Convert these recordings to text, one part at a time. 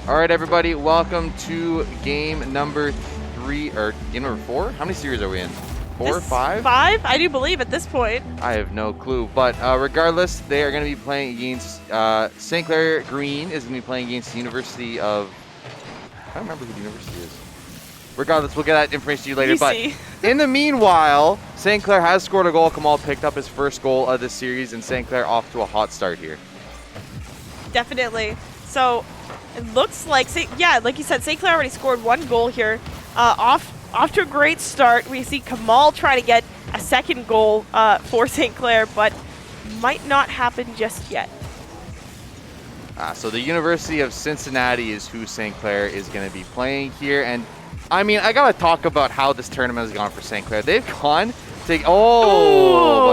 All right, everybody, welcome to game number 3, or game number 4? How many series are we in? 4 or 5? 5, I do believe at this point. I have no clue, but regardless, they are going to be playing against St. Clair Green is going to be playing against the University of, I don't remember who the university is. Regardless, we'll get that information to you later. But in the meanwhile, St. Clair has scored a goal. Kamal picked up his first goal of this series, and St. Clair off to a hot start here. Definitely. So it looks like, yeah, like you said, St. Clair already scored 1 goal here. Off to a great start. We see Kamal try to get a second goal for St. Clair, but might not happen just yet. So the University of Cincinnati is who St. Clair is going to be playing here. And, I mean, I got to talk about how this tournament has gone for St. Clair. They've gone to,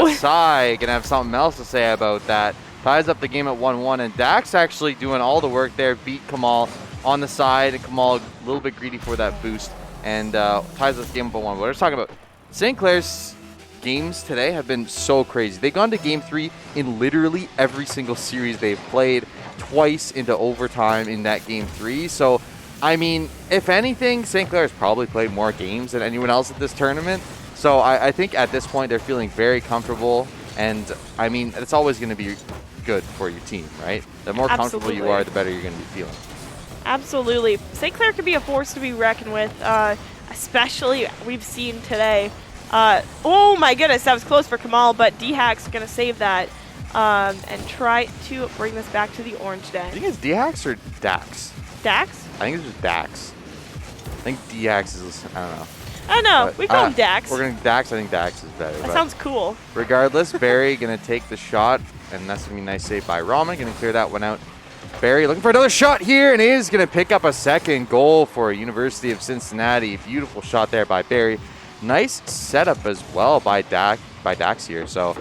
Masai going to have something else to say about that. Ties up the game at 1-1, and Dax actually doing all the work there, beat Kamal on the side, and Kamal a little bit greedy for that boost, and ties up the game up at 1-1. We're just talking about St. Clair's games today have been so crazy. They've gone to game 3 in literally every single series they've played, twice into overtime in that game 3. So, I mean, if anything, St. Clair has probably played more games than anyone else at this tournament. So I think at this point they're feeling very comfortable, and I mean, it's always going to be good for your team, right? The more comfortable you are, the better you're going to be feeling. Absolutely. St. Clair can be a force to be reckoned with, especially we've seen today. Oh my goodness, that was close for Kamal, but D-Hack's going to save that and try to bring this back to the orange den. I think it's D-Hacks or Dax? Dax? I think it's just Dax. I think D-Hacks is, I don't know. I don't know. We call him Dax. We're going to Dax. I think Dax is better. That sounds cool. Regardless, Barry going to take the shot, and that's going to be a nice save by Raman. Going to clear that one out. Barry looking for another shot here, and is going to pick up a second goal for University of Cincinnati. Beautiful shot there by Barry. Nice setup as well by Dax here. So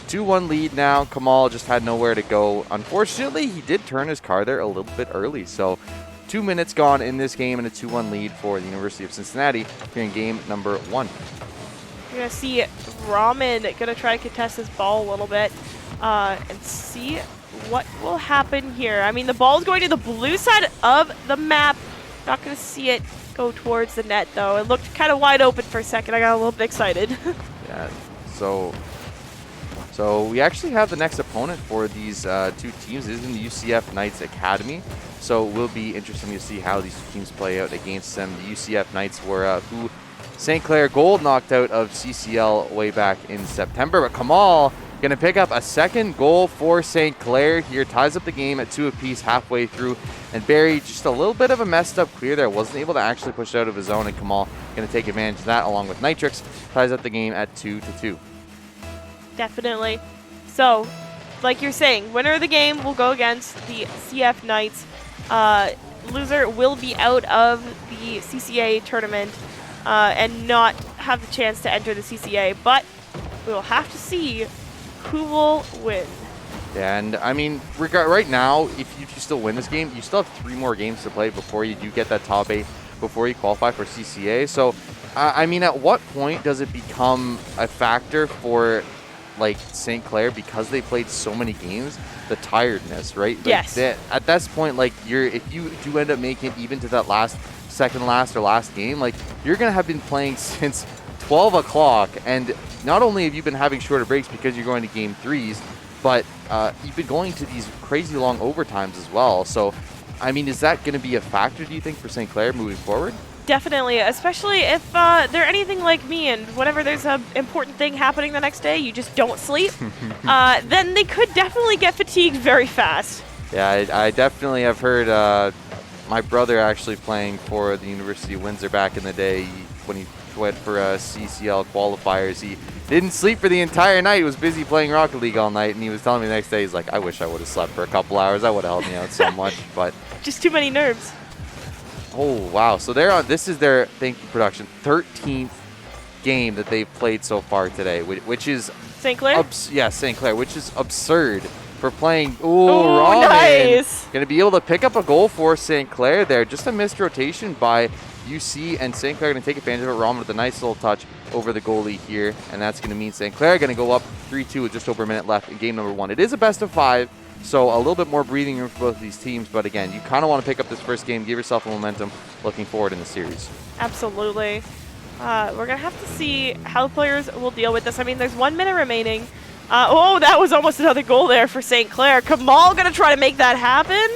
2-1 lead now. Kamal just had nowhere to go. Unfortunately, he did turn his car there a little bit early. So 2 minutes gone in this game and a 2-1 lead for the University of Cincinnati here in game number 1. You're going to see Raman going to try to contest this ball a little bit and see what will happen here. I mean, the ball is going to the blue side of the map. Not going to see it go towards the net, though. It looked kind of wide open for a second. I got a little bit excited. Yeah, so we actually have the next opponent for these 2 teams. It is in the UCF Knights Academy. So it will be interesting to see how these 2 teams play out against them. The UCF Knights were who St. Clair Gold knocked out of CCL way back in September. But Kamal going to pick up a second goal for St. Clair here. Ties up the game at 2 apiece halfway through. And Barry just a little bit of a messed up clear there. Wasn't able to actually push it out of his zone. And Kamal going to take advantage of that along with Nitrix. Ties up the game at 2-2. Definitely. So, like you're saying, winner of the game will go against the CF Knights. Loser will be out of the CCA tournament and not have the chance to enter the CCA, but we will have to see who will win. Yeah, and I mean, right now, if you still win this game, you still have 3 more games to play before you do get that top 8, before you qualify for CCA. So, I mean, at what point does it become a factor for like St. Clair, because they played so many games, the tiredness, right? Like yes. At this point, like if you do end up making it even to that second last or last game, like you're gonna have been playing since 12 o'clock, and not only have you been having shorter breaks because you're going to game 3s, but you've been going to these crazy long overtimes as well. So, I mean, is that going to be a factor, do you think, for St. Clair moving forward? Definitely, especially if they're anything like me and whenever there's an important thing happening the next day, you just don't sleep, then they could definitely get fatigued very fast. Yeah, I definitely have heard my brother actually playing for the University of Windsor back in the day when he went for CCL qualifiers. He didn't sleep for the entire night. He was busy playing Rocket League all night, and he was telling me the next day, he's like, I wish I would have slept for a couple hours. That would have helped me out so much. But just too many nerves. Oh, wow. So they're on, this is their, thank you, production, 13th game that they've played so far today, which is... St. Clair? Yeah, St. Clair, which is absurd for playing... Oh, Raman. Nice. Going to be able to pick up a goal for St. Clair there. Just a missed rotation by UC, and St. Clair going to take advantage of it. Raman with a nice little touch over the goalie here, and that's going to mean St. Clair going to go up 3-2 with just over a minute left in game number 1. It is a best of 5. So a little bit more breathing room for both of these teams. But again, you kind of want to pick up this first game, give yourself a momentum looking forward in the series. Absolutely. We're going to have to see how players will deal with this. I mean, there's 1 minute remaining. Oh, that was almost another goal there for St. Clair. Kamal going to try to make that happen.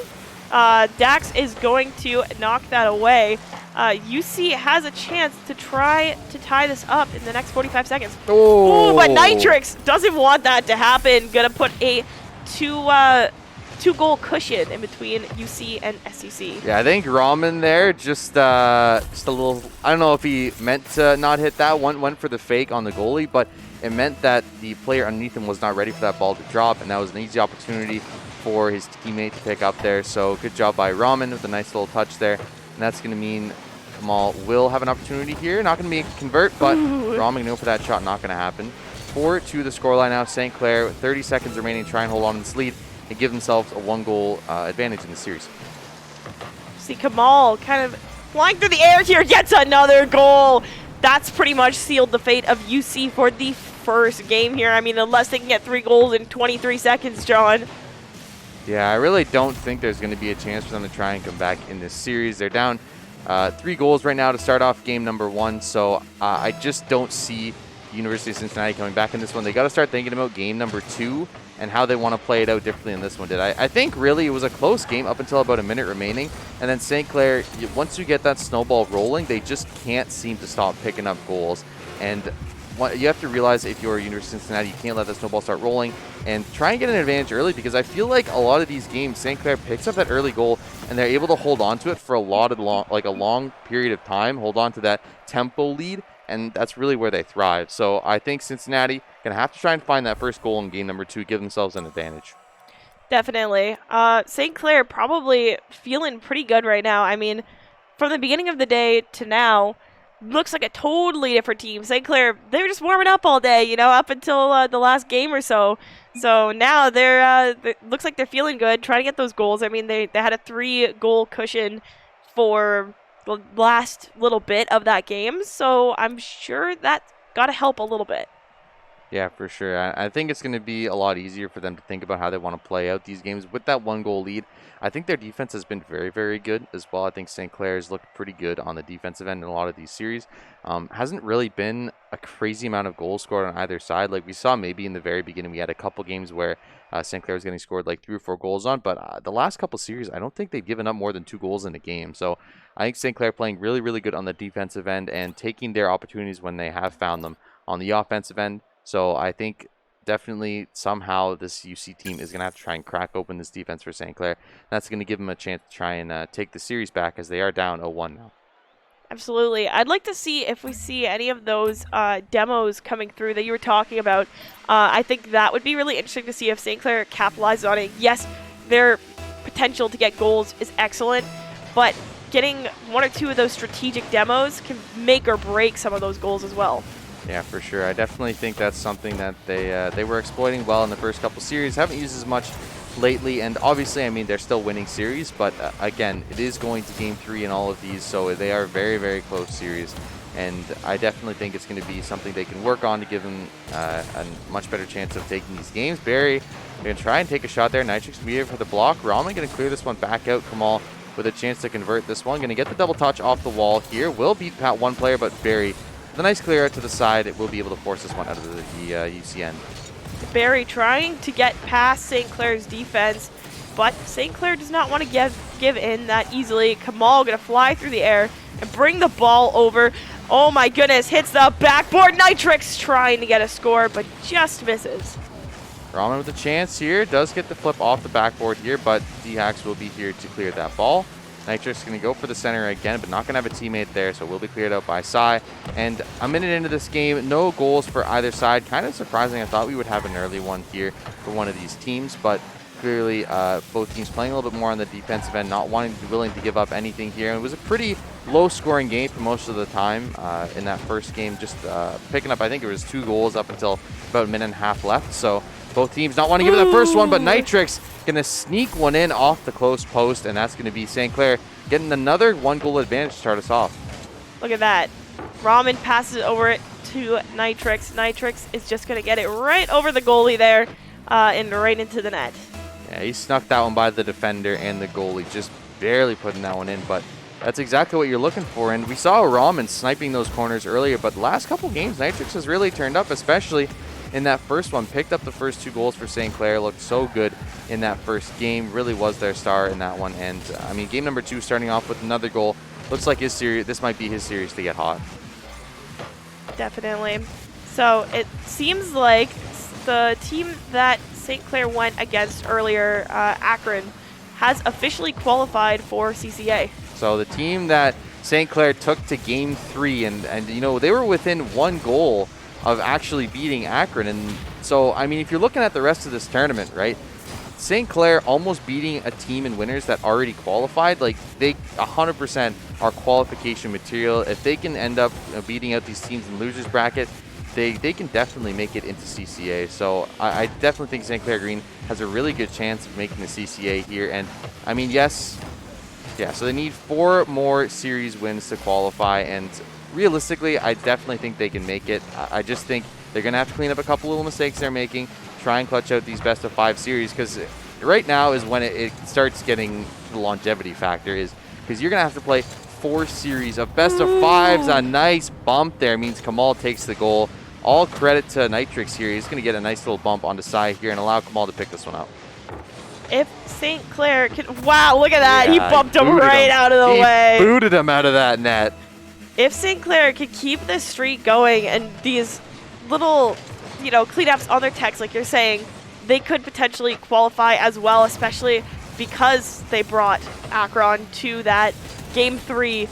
Dax is going to knock that away. UC has a chance to try to tie this up in the next 45 seconds. Oh, but Nitrix doesn't want that to happen. Gonna put a two-goal cushion in between UC and SCC. Yeah, I think Ramen there just a little. I don't know if he meant to not hit that one. Went for the fake on the goalie, but it meant that the player underneath him was not ready for that ball to drop, and that was an easy opportunity for his teammate to pick up there. So good job by Ramen with a nice little touch there, and that's going to mean Kamal will have an opportunity here. Not going to be a convert, but Ramen going to go for that shot. Not going to happen. 4-2 the scoreline now. St. Clair, 30 seconds remaining, try and hold on to this lead and give themselves a 1-goal advantage in the series. See Kamal kind of flying through the air here, gets another goal. That's pretty much sealed the fate of UC for the first game here. I mean, unless they can get 3 goals in 23 seconds, John. Yeah, I really don't think there's going to be a chance for them to try and come back in this series. They're down 3 goals right now to start off game number 1, so I just don't see University of Cincinnati coming back in this one. They got to start thinking about game number 2 and how they want to play it out differently in this one. I think really it was a close game up until about a minute remaining, and then St. Clair, once you get that snowball rolling, they just can't seem to stop picking up goals. And you have to realize if you're University of Cincinnati, you can't let that snowball start rolling and try and get an advantage early, because I feel like a lot of these games, St. Clair picks up that early goal and they're able to hold on to it for a long period of time, hold on to that tempo lead, and that's really where they thrive. So I think Cincinnati going to have to try and find that first goal in game number 2, give themselves an advantage. Definitely. St. Clair probably feeling pretty good right now. I mean, from the beginning of the day to now, looks like a totally different team. St. Clair, they were just warming up all day, up until the last game or so. So now they're looks like they're feeling good, trying to get those goals. I mean, they had a 3-goal cushion for the last little bit of that game, so I'm sure that's got to help a little bit. Yeah, for sure. I think it's going to be a lot easier for them to think about how they want to play out these games with that 1-goal lead. I think their defense has been very, very good as well. I think St. Clair's looked pretty good on the defensive end in a lot of these series. Hasn't really been a crazy amount of goals scored on either side. Like we saw maybe in the very beginning, we had a couple games where St. Clair was getting scored like 3 or 4 goals on, but the last couple series, I don't think they've given up more than 2 goals in a game. So I think St. Clair playing really, really good on the defensive end and taking their opportunities when they have found them on the offensive end. So I think definitely somehow this UC team is going to have to try and crack open this defense for St. Clair. That's going to give them a chance to try and take the series back, as they are down 0-1 now. Absolutely. I'd like to see if we see any of those demos coming through that you were talking about. I think that would be really interesting to see if St. Clair capitalizes on it. Yes, their potential to get goals is excellent, but getting 1 or 2 of those strategic demos can make or break some of those goals as well. Yeah, for sure. I definitely think that's something that they were exploiting well in the first couple series. Haven't used as much lately, and obviously, I mean, they're still winning series, but again, it is going to game 3 in all of these, so they are very, very close series, and I definitely think it's going to be something they can work on to give them a much better chance of taking these games. Barry going to try and take a shot there. Nitrix be here for the block. Ramen going to clear this one back out. Kamal with a chance to convert this one. Going to get the double touch off the wall here. Will beat one player, but Barry, the nice clear out to the side, it will be able to force this one out of the UCN. Barry trying to get past St. Clair's defense, but St. Clair does not want to give in that easily. Kamal going to fly through the air and bring the ball over. Oh my goodness, hits the backboard. Nitrix trying to get a score, but just misses. Ramen with a chance here, does get the flip off the backboard here, but D-Hacks will be here to clear that ball. Nitrix going to go for the center again, but not going to have a teammate there, so will be cleared out by Sai. And a minute into this game, no goals for either side. Kind of surprising. I thought we would have an early one here for one of these teams, but clearly both teams playing a little bit more on the defensive end, not willing to give up anything here. And it was a pretty low-scoring game for most of the time in that first game, just picking up, I think it was 2 goals up until about a minute and a half left. So both teams not wanting to give it the first one, but Nitrix going to sneak one in off the close post, and that's going to be St. Clair getting another 1-goal advantage to start us off. Look at that. Ramen passes over it to Nitrix. Nitrix is just going to get it right over the goalie there and right into the net. Yeah, he snuck that one by the defender and the goalie, just barely putting that one in, but that's exactly what you're looking for. And we saw Ramen sniping those corners earlier, but the last couple games, Nitrix has really turned up, especially in that first one. Picked up the first 2 goals for St. Clair, looked so good in that first game, really was their star in that one. And I mean, game number 2 starting off with another goal. Looks like his series, this might be his series to get hot. Definitely. So it seems like the team that St. Clair went against earlier, Akron, has officially qualified for CCA. So the team that St. Clair took to game 3, and you know, they were within 1 goal of actually beating Akron. And so, I mean, if you're looking at the rest of this tournament, right, St. Clair almost beating a team in winners that already qualified, like they 100% are qualification material. If they can end up beating out these teams in losers bracket, they can definitely make it into CCA. So I definitely think St. Clair Green has a really good chance of making the CCA here. And I mean, yes, yeah, so they need 4 more series wins to qualify. And realistically, I definitely think they can make it. I just think they're going to have to clean up a couple little mistakes they're making, try and clutch out these best of 5 series, because right now is when it starts getting the longevity factor, is because you're going to have to play 4 series of best of 5s. A nice bump there means Kamal takes the goal. All credit to Nitrix here. He's going to get a nice little bump on the side here and allow Kamal to pick this one up. If St. Clair can... Wow, look at that. Yeah, he bumped him right out of the way. He booted him out of that net. If St. Clair could keep this streak going and these little, you know, cleanups on their techs, like you're saying, they could potentially qualify as well, especially because they brought Akron to that game 3.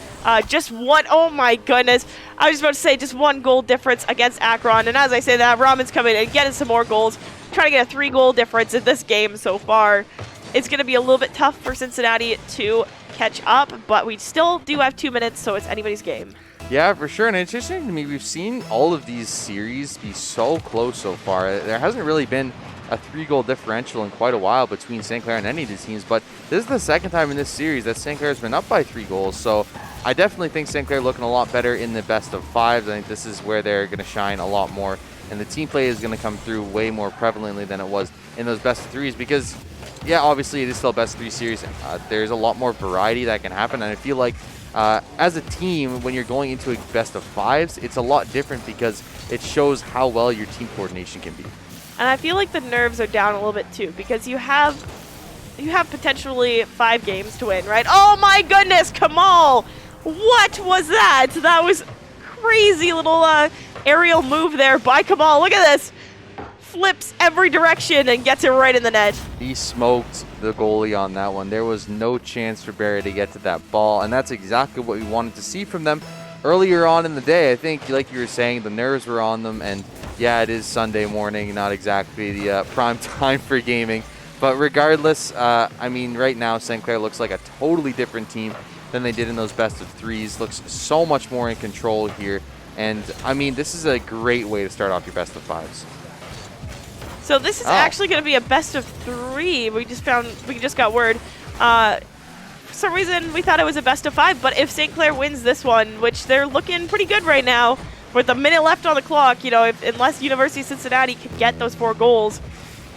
Just one, oh my goodness. I was about to say just 1 goal difference against Akron. And as I say that, Ramen's coming and getting some more goals, trying to get a 3-goal difference in this game so far. It's going to be a little bit tough for Cincinnati to catch up, but we still do have 2 minutes, so it's anybody's game. Yeah, for sure. And it's interesting to me, we've seen all of these series be so close so far. There hasn't really been a 3-goal differential in quite a while between St. Clair and any of these teams, but this is the second time in this series that St. Clair has been up by 3 goals. So I definitely think St. Clair looking a lot better in the best of 5s. I think this is where they're going to shine a lot more, and the team play is going to come through way more prevalently than it was in those best of 3s, because yeah, obviously it is still a best of 3 series. There's a lot more variety that can happen, and I feel like as a team, when you're going into a best of 5s, it's a lot different because it shows how well your team coordination can be. And I feel like the nerves are down a little bit too, because you have potentially 5 games to win, right? Oh my goodness, Kamal! What was that? That was crazy little aerial move there by Kamal. Look at this. Flips every direction and gets it right in the net. He smoked the goalie on that one. There was no chance for Barry to get to that ball, and that's exactly what we wanted to see from them earlier on in the day. I think, like you were saying, the nerves were on them, and yeah, it is Sunday morning, not exactly the prime time for gaming. But regardless, I mean, right now, St. Clair looks like a totally different team than they did in those best of 3s. Looks so much more in control here. And, I mean, this is a great way to start off your best of 5s. So this is actually going to be a best of 3. We just got word. For some reason, we thought it was a best of 5, but if St. Clair wins this one, which they're looking pretty good right now, with a minute left on the clock, you know, unless University of Cincinnati can get those 4 goals,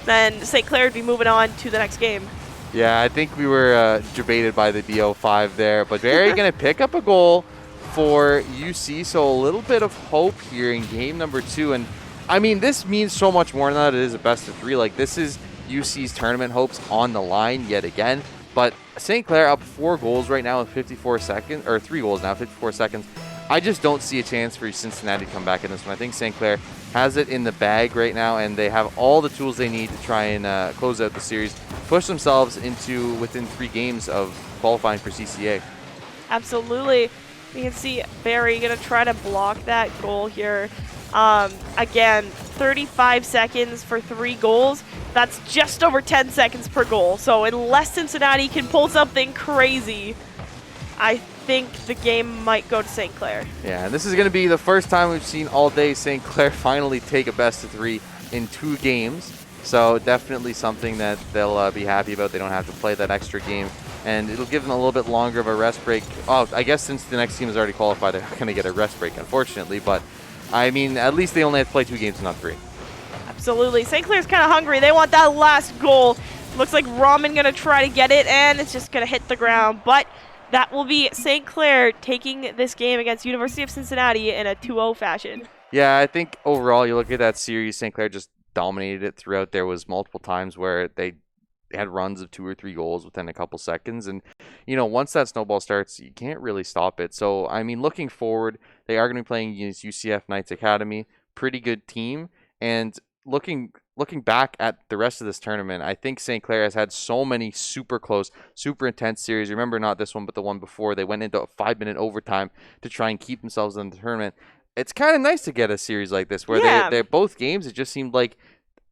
then St. Clair would be moving on to the next game. Yeah, I think we were debated by the BO5 there, but Barry going to pick up a goal for UC, so a little bit of hope here in game number 2. And I mean, this means so much more than that. It is a best of 3. Like, this is UC's tournament hopes on the line yet again. But St. Clair up 4 goals right now in 54 seconds, or 3 goals now, 54 seconds. I just don't see a chance for Cincinnati to come back in this one. I think St. Clair has it in the bag right now, and they have all the tools they need to try and close out the series, push themselves into within 3 games of qualifying for CCA. Absolutely. You can see Barry going to try to block that goal here. Again, 35 seconds for 3 goals. That's just over 10 seconds per goal. So unless Cincinnati can pull something crazy, I think the game might go to St. Clair. Yeah, and this is going to be the first time we've seen all day St. Clair finally take a best of 3 in 2 games. So definitely something that they'll be happy about. They don't have to play that extra game, and it'll give them a little bit longer of a rest break. Oh, I guess since the next team has already qualified, they're going to get a rest break, unfortunately. But I mean, at least they only have to play 2 games, not 3. Absolutely. St. Clair's kind of hungry. They want that last goal Looks like Ramen gonna try to get it, and it's just gonna hit the ground. But that will be St. Clair taking this game against University of Cincinnati in a 2-0 fashion. Yeah, I think overall, you look at that series, St. Clair just dominated it throughout. There was multiple times where they had runs of 2 or 3 goals within a couple seconds. And, once that snowball starts, you can't really stop it. So, I mean, looking forward, they are going to be playing against UCF Knights Academy. Pretty good team. And looking back at the rest of this tournament, I think St. Clair has had so many super close, super intense series. Remember, not this one, but the one before. They went into a 5-minute overtime to try and keep themselves in the tournament. It's kind of nice to get a series like this where they're both games. It just seemed like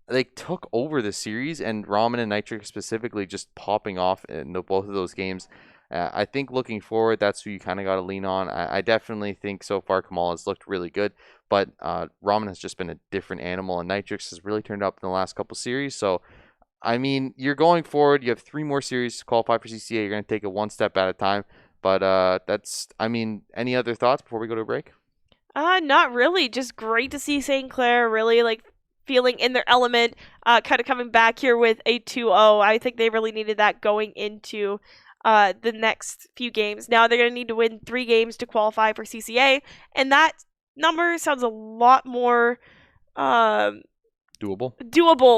they took over the series, and Ramen and Nitric specifically just popping off in both of those games. I think looking forward, that's who you kind of got to lean on. I definitely think so far Kamal has looked really good, but Ramen has just been a different animal, and Nitrix has really turned up in the last couple series. So, I mean, you're going forward. You have 3 more series to qualify for CCA. You're going to take it one step at a time. But any other thoughts before we go to a break? Not really. Just great to see St. Clair really feeling in their element, kind of coming back here with a 2-0. I think they really needed that going into the next few games. Now they're going to need to win 3 games to qualify for CCA, and that number sounds a lot more doable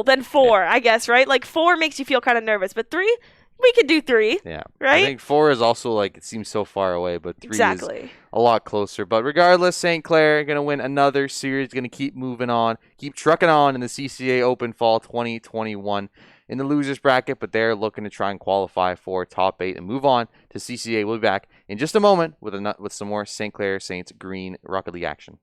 than 4, I guess, right? Like 4 makes you feel kind of nervous, but 3, we could do 3. Yeah. Right? I think 4 is also it seems so far away, but 3 exactly. is a lot closer. But regardless, St. Clair going to win another series, going to keep moving on, keep trucking on in the CCA Open Fall 2021 in the losers bracket, but they're looking to try and qualify for top 8 and move on to CCA. We'll be back in just a moment with some more St. Clair Saints Green Rocket League action.